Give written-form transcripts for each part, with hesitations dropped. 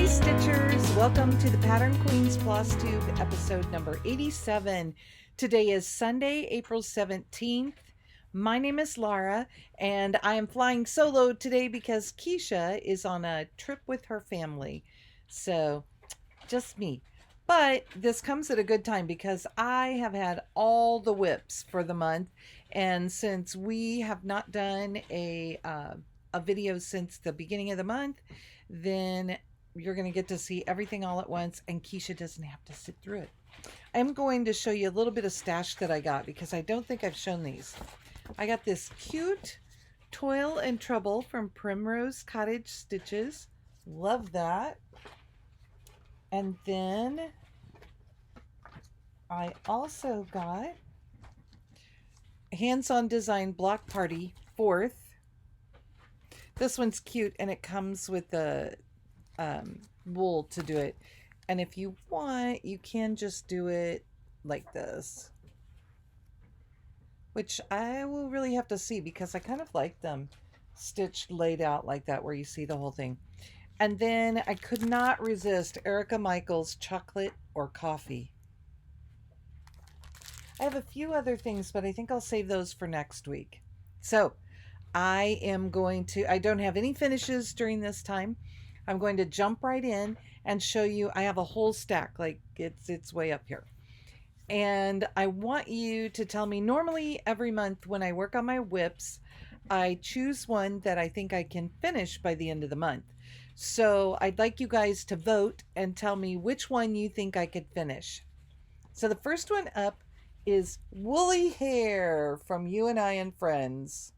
Stitchers, welcome to the Pattern Queens Flosstube episode number 87. Today is Sunday, April 17th. My name is Laura, and I am flying solo today because Keisha is on a trip with her family. So, just me. But this comes at a good time because I have had all the whips for the month, and since we have not done a video since the beginning of the month, then you're going to get to see everything all at once, and Keisha doesn't have to sit through it. I'm going to show you a little bit of stash that I got because I don't think I've shown these. I got this cute Toil and Trouble from Primrose Cottage Stitches. Love that. And then I also got Hands-On Design Block Party 4th. This one's cute, and it comes with the wool to do it, and if you want you can just do it like this, which I will really have to see because I kind of like them stitched laid out like that where you see the whole thing. And then I could not resist Erica Michaels Chocolate or Coffee. I have a few other things, but I think I'll save those for next week. So I don't have any finishes during this time. I'm going to jump right in and show you. I have a whole stack, like it's way up here. And I want you to tell me, normally every month when I work on my whips, I choose one that I think I can finish by the end of the month. So I'd like you guys to vote and tell me which one you think I could finish. So the first one up is Woolly Hare from Ewe Eye Friends.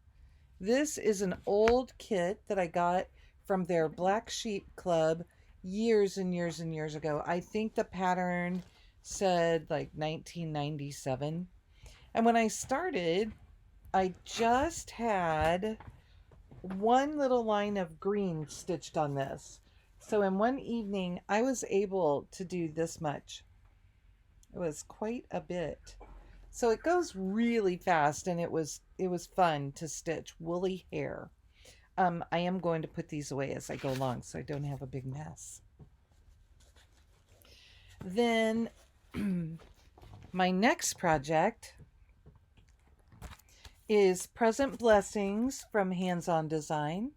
This is an old kit that I got from their Black Sheep Club years and years and years ago. I think the pattern said like 1997. And when I started, I just had one little line of green stitched on this. So in one evening, I was able to do this much. It was quite a bit. So it goes really fast, and it was fun to stitch Woolly Hare. I am going to put these away as I go along so I don't have a big mess. Then my next project is Present Blessings from Hands-On Design.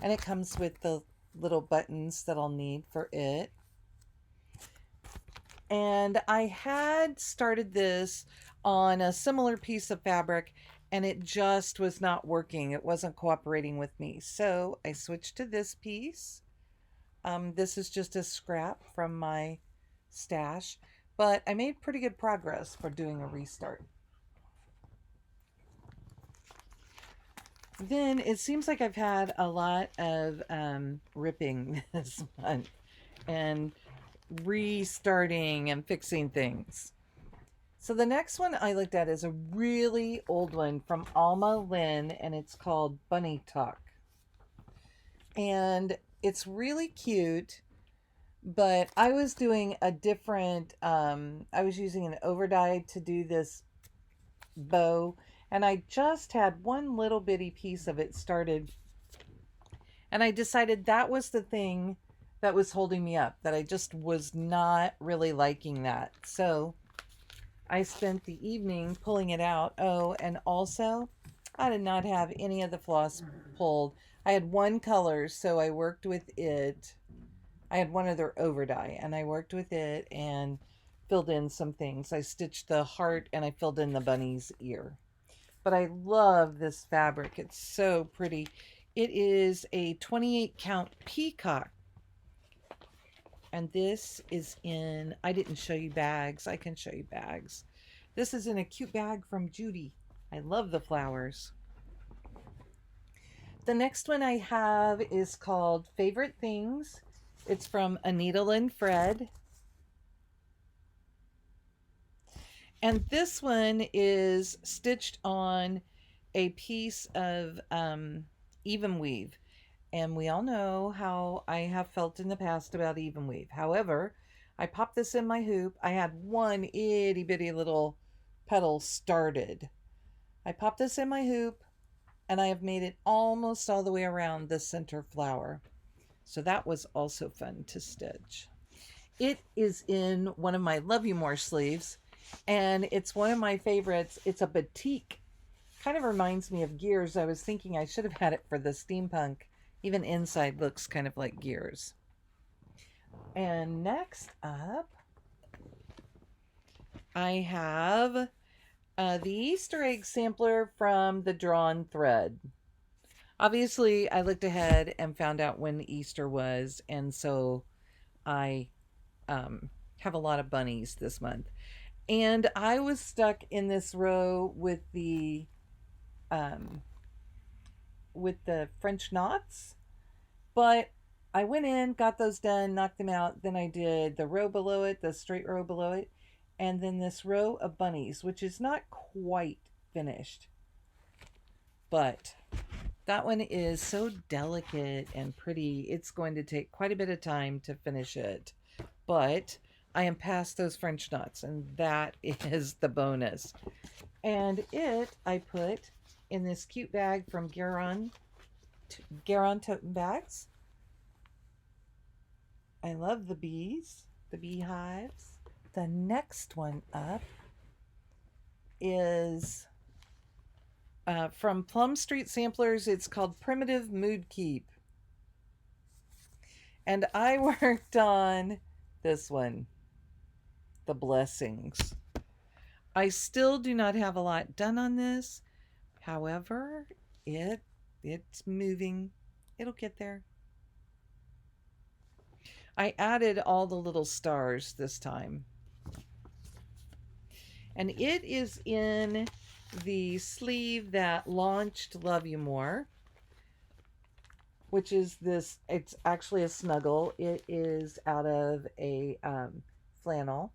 And it comes with the little buttons that I'll need for it. And I had started this on a similar piece of fabric, and it just was not working. It wasn't cooperating with me. So I switched to this piece. This is just a scrap from my stash, but I made pretty good progress for doing a restart. Then it seems like I've had a lot of ripping this month and restarting and fixing things. So the next one I looked at is a really old one from Alma, Lynne, and it's called Bunny Talk. And it's really cute, but I was doing a different, I was using an overdye to do this bow, and I just had one little bitty piece of it started, and I decided that was the thing that was holding me up, that I just was not really liking that. So I spent the evening pulling it out. Oh, and also, I did not have any of the floss pulled. I had one color, so I worked with it. I had one other overdye, and I worked with it and filled in some things. I stitched the heart, and I filled in the bunny's ear. But I love this fabric. It's so pretty. It is a 28 count Peacock. And this is in, I didn't show you bags. I can show you bags. This is in a cute bag from Judy. I love the flowers. The next one I have is called Favorite Things. It's from A Needle and Fred. And this one is stitched on a piece of even weave. And we all know how I have felt in the past about even weave. However, I popped this in my hoop. I had one itty bitty little petal started. I popped this in my hoop, and I have made it almost all the way around the center flower. So that was also fun to stitch. It is in one of my Love You More sleeves, and it's one of my favorites. It's a batik. Kind of reminds me of gears. I was thinking I should have had it for the steampunk. Even inside looks kind of like gears. And next up, I have the Easter egg sampler from the Drawn Thread. Obviously, I looked ahead and found out when Easter was, and so I have a lot of bunnies this month. And I was stuck in this row with the French knots, but I went in, got those done, knocked them out. Then I did the row below it, the straight row below it, and then this row of bunnies, which is not quite finished. But that one is so delicate and pretty. It's going to take quite a bit of time to finish it. But I am past those French knots, and that is the bonus. And I put in this cute bag from Garon Totem Bags. I love the bees, the beehives. The next one up is from Plum Street Samplers. It's called Primitive Moodkeep. And I worked on this one, the blessings. I still do not have a lot done on this. However, it's moving. It'll get there. I added all the little stars this time. And it is in the sleeve that launched Love You More, which is this. It's actually a snuggle. It is out of a flannel,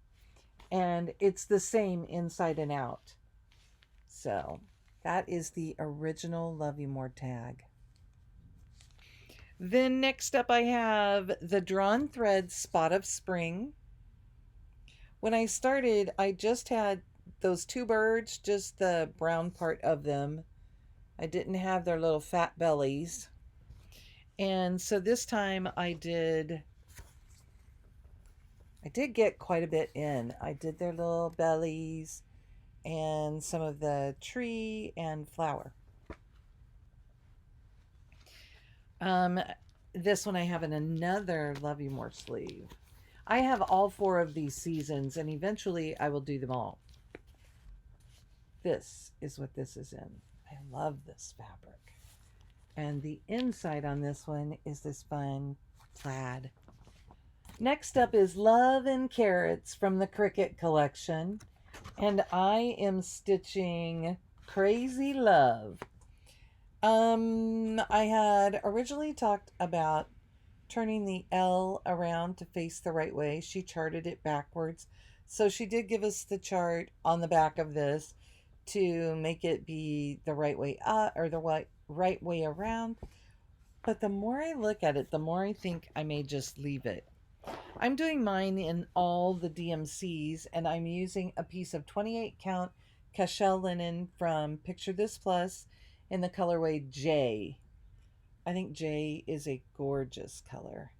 and it's the same inside and out. So that is the original Love You More tag. Then next up I have the Drawn Thread Spot of Spring. When I started, I just had those two birds, just the brown part of them. I didn't have their little fat bellies. And so this time I did get quite a bit in. I did their little bellies and some of the tree and flower. This one I have in another Love You More sleeve. I have all 4 of these seasons, and eventually I will do them all. This is what this is in. I love this fabric. And the inside on this one is this fun plaid. Next up is Love and Carrots from the Cricket collection. And I am stitching Crazy Love. I had originally talked about turning the L around to face the right way. She charted it backwards. So she did give us the chart on the back of this to make it be the right way up or the right way around. But the more I look at it, the more I think I may just leave it. I'm doing mine in all the DMCs, and I'm using a piece of 28 count Keisha linen from Picture This Plus in the colorway J. I think J is a gorgeous color.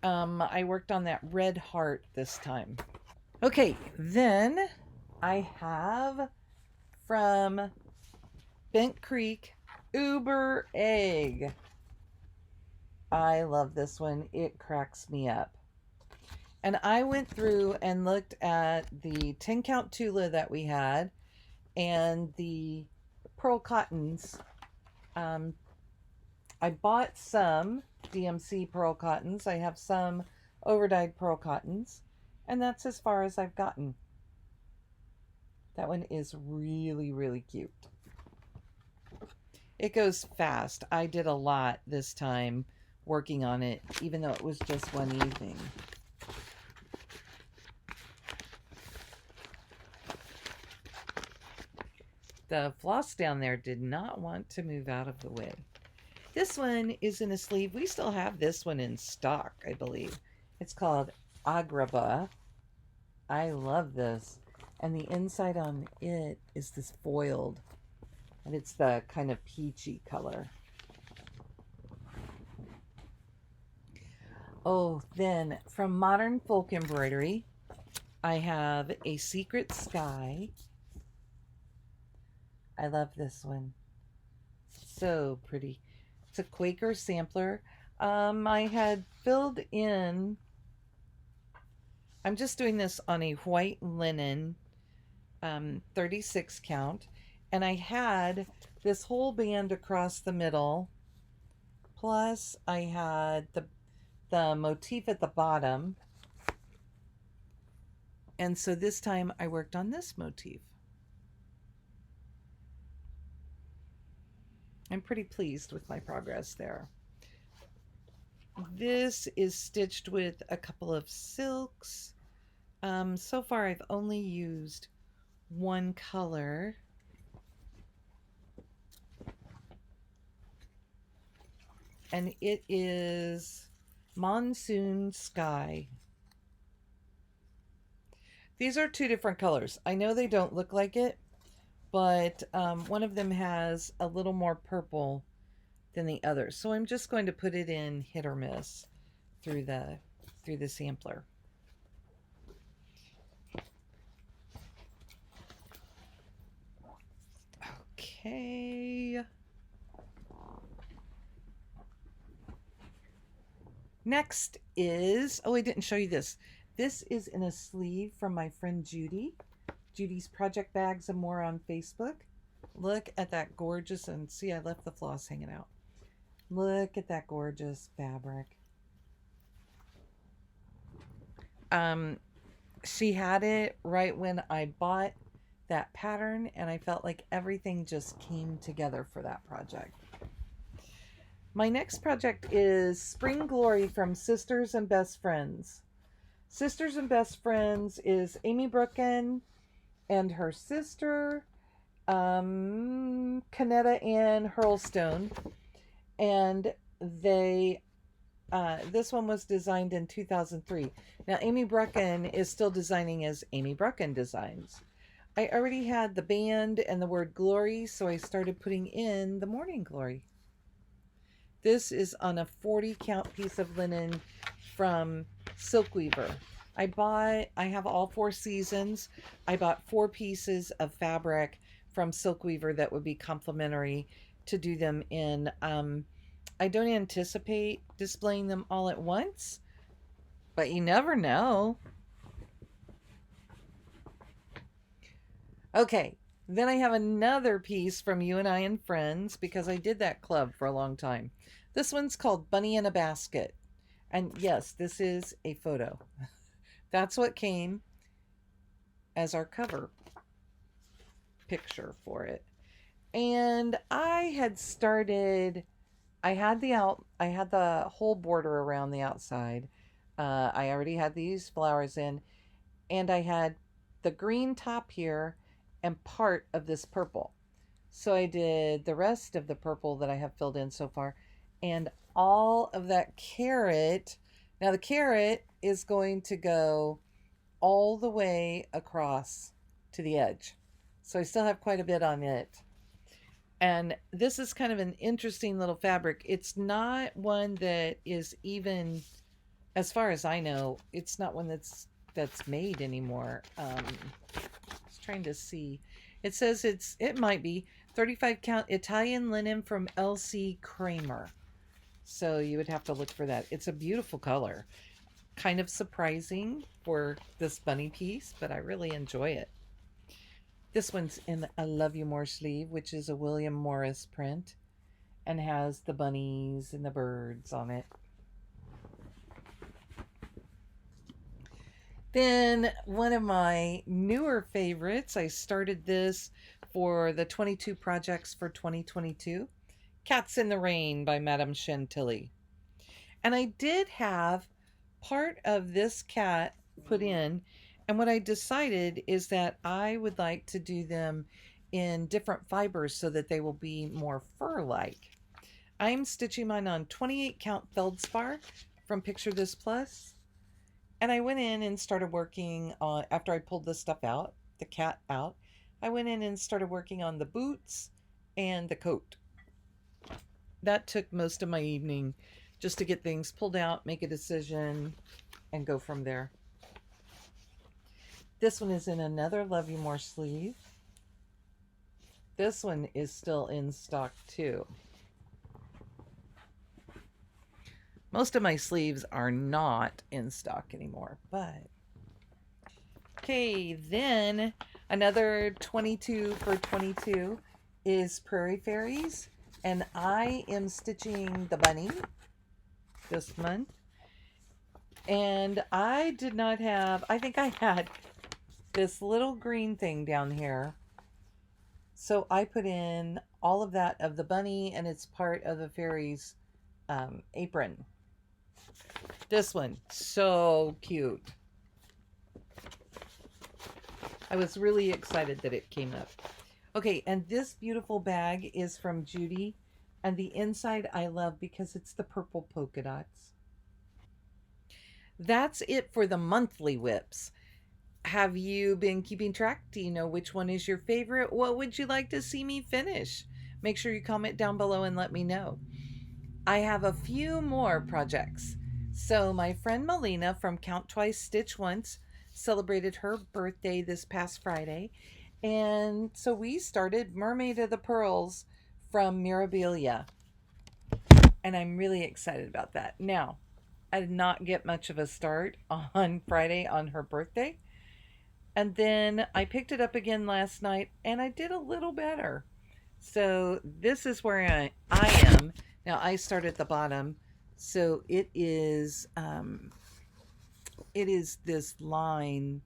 I worked on that red heart this time. Okay, then I have from Bent Creek Uber Egg. I love this one. It cracks me up. And I went through and looked at the 10 count Tula that we had and the pearl cottons. I bought some DMC pearl cottons. I have some overdyed pearl cottons, and that's as far as I've gotten. That one is really, really cute. It goes fast. I did a lot this time working on it, even though it was just one evening. The floss down there did not want to move out of the way. This one is in a sleeve. We still have this one in stock, I believe. It's called Agrabah. I love this. And the inside on it is this foiled. And it's the kind of peachy color. Oh, then from Modern Folk Embroidery, I have A Secret Sky. I love this one. So pretty. It's a Quaker sampler. I had filled in, I'm just doing this on a white linen 36 count, and I had this whole band across the middle, plus I had the motif at the bottom, and so this time I worked on this motif. I'm pretty pleased with my progress there. This is stitched with a couple of silks. So far I've only used one color. And it is Monsoon Sky. These are two different colors. I know they don't look like it, but one of them has a little more purple than the other. So I'm just going to put it in hit or miss through the sampler. Okay. Next is, oh, I didn't show you this. This is in a sleeve from my friend Judy. Judy's Project Bags and More on Facebook. Look at that gorgeous, and see, I left the floss hanging out. Look at that gorgeous fabric. She had it right when I bought that pattern, and I felt like everything just came together for that project. My next project is Spring Glory from Sisters and Best Friends. Sisters and Best Friends is Amy Brooken and her sister, Canetta Ann Hurlstone, and they this one was designed in 2003. Now Amy Brooken is still designing as Amy Brooken Designs. I already had the band and the word glory, so I started putting in the morning glory. This is on a 40 count piece of linen from Silkweaver. I have all 4 seasons. I bought 4 pieces of fabric from Silkweaver that would be complementary to do them in. I don't anticipate displaying them all at once, but you never know. Okay, then I have another piece from You and I and Friends, because I did that club for a long time. This one's called Bunny in a Basket. And yes, this is a photo. That's what came as our cover picture for it. And I had started, I had the whole border around the outside. I already had these flowers in, and I had the green top here and part of this purple. So I did the rest of the purple that I have filled in so far, and all of that carrot. Now the carrot is going to go all the way across to the edge. So I still have quite a bit on it. And this is kind of an interesting little fabric. It's not one that is even, as far as I know, it's not one that's made anymore. I was trying to see. It says it might be 35 count Italian linen from LC Kramer. So you would have to look for that. It's a beautiful color. Kind of surprising for this bunny piece, but I really enjoy it. This one's in a Love You More sleeve, which is a William Morris print, and has the bunnies and the birds on it. Then one of my newer favorites, I started this for the 22 projects for 2022, Cats in the Rain by Madame Chantilly. And I did have part of this cat put in, and what I decided is that I would like to do them in different fibers so that they will be more fur-like. I'm stitching mine on 28 count feldspar from Picture This Plus. And I went in and started working on, after I pulled this stuff out, the cat out, I went in and started working on the boots and the coat. That took most of my evening, just to get things pulled out, make a decision, and go from there. This one is in another Love You More sleeve. This one is still in stock too. Most of my sleeves are not in stock anymore, but okay, then another 22 for 22 is Prairie Fairies, and I am stitching the bunny this month. And I did not have, I think I had this little green thing down here. So I put in all of that of the bunny, and it's part of the fairy's apron. This one, so cute. I was really excited that it came up. Okay, and this beautiful bag is from Judy, and the inside I love because it's the purple polka dots. That's it for the monthly whips. Have you been keeping track? Do you know which one is your favorite? What would you like to see me finish? Make sure you comment down below and let me know. I have a few more projects. So my friend Melina from Count Twice Stitch Once celebrated her birthday this past Friday. And so we started Mermaid of the Pearls from Mirabilia. And I'm really excited about that. Now, I did not get much of a start on Friday on her birthday. And then I picked it up again last night and I did a little better. So this is where I am. Now I start at the bottom. So it is this line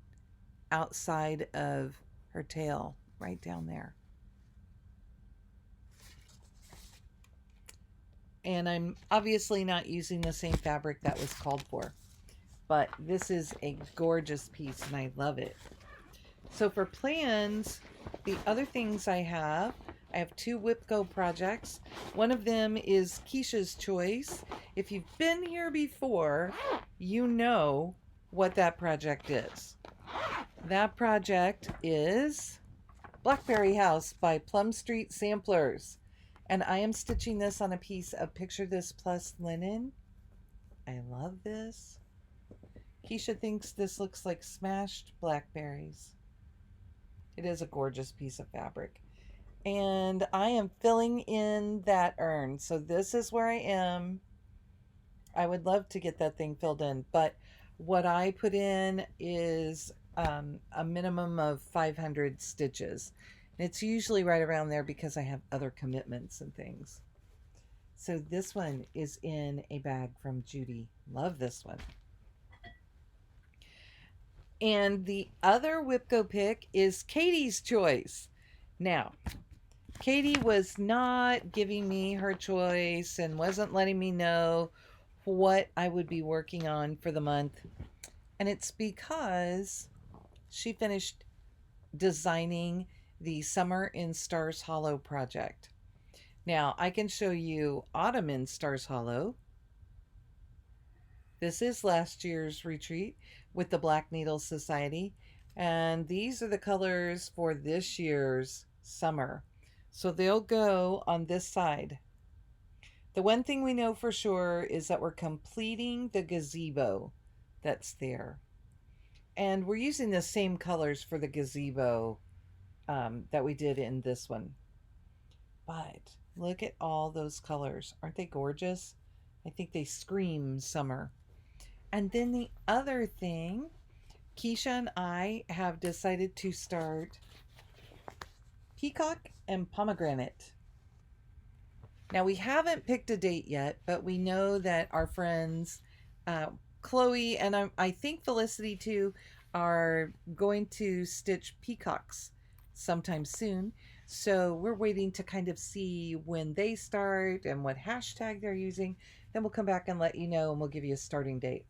outside of her tail right down there. And I'm obviously not using the same fabric that was called for. But this is a gorgeous piece and I love it. So for plans, the other things I have 2 Whip Go projects. One of them is Keisha's Choice. If you've been here before, you know what that project is. That project is Blackberry House by Plum Street Samplers. And I am stitching this on a piece of Picture This Plus linen. I love this. Keisha thinks this looks like smashed blackberries. It is a gorgeous piece of fabric. And I am filling in that urn. So this is where I am. I would love to get that thing filled in. But what I put in is a minimum of 500 stitches. It's usually right around there because I have other commitments and things. So this one is in a bag from Judy. Love this one. And the other Whip Go pick is Katie's Choice. Now, Katie was not giving me her choice and wasn't letting me know what I would be working on for the month. And it's because she finished designing the Summer in Stars Hollow project. Now, I can show you Autumn in Stars Hollow. This is last year's retreat with the Black Needle Society. And these are the colors for this year's summer. So they'll go on this side. The one thing we know for sure is that we're completing the gazebo that's there. And we're using the same colors for the gazebo that we did in this one. But look at all those colors. Aren't they gorgeous? I think they scream summer. And then the other thing, Keisha and I have decided to start Peacock and Pomegranate. Now we haven't picked a date yet, but we know that our friends Chloe and I think Felicity too are going to stitch peacocks sometime soon. So we're waiting to kind of see when they start and what hashtag they're using. Then we'll come back and let you know, and we'll give you a starting date.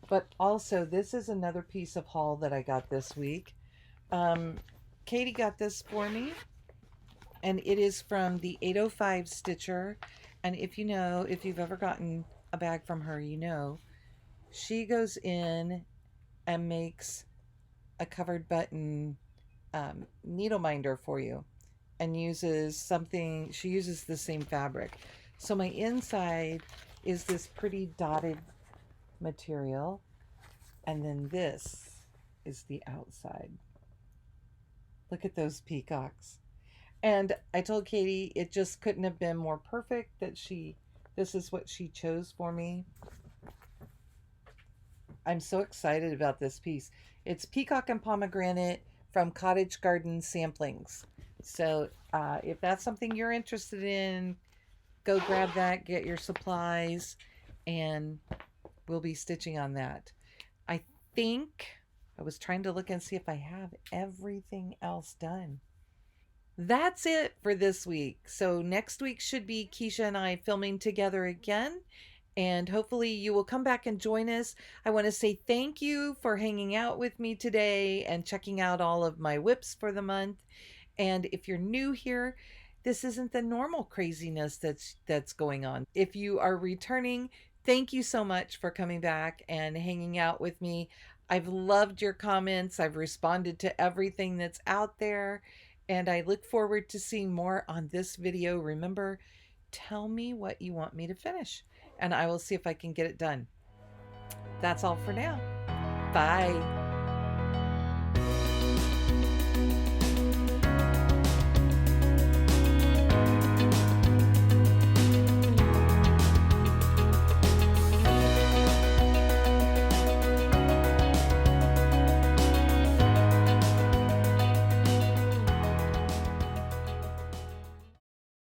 But also, this is another piece of haul that I got this week. Katie got this for me, and it is from the 805 Stitcher. And if you know, if you've ever gotten a bag from her, you know, she goes in and makes a covered button needle minder for you and uses something, she uses the same fabric. So my inside is this pretty dotted material. And then this is the outside. Look at those peacocks. And I told Katie it just couldn't have been more perfect that this is what she chose for me. I'm so excited about this piece. It's Peacock and Pomegranate from Cottage Garden Samplings. So if that's something you're interested in, go grab that, get your supplies, and we'll be stitching on that. I think I was trying to look and see if I have everything else done. That's it for this week. So next week should be Keisha and I filming together again. And hopefully you will come back and join us. I want to say thank you for hanging out with me today and checking out all of my whips for the month. And if you're new here, this isn't the normal craziness that's going on. If you are returning, thank you so much for coming back and hanging out with me. I've loved your comments. I've responded to everything that's out there, and I look forward to seeing more on this video. Remember, tell me what you want me to finish, and I will see if I can get it done. That's all for now. Bye.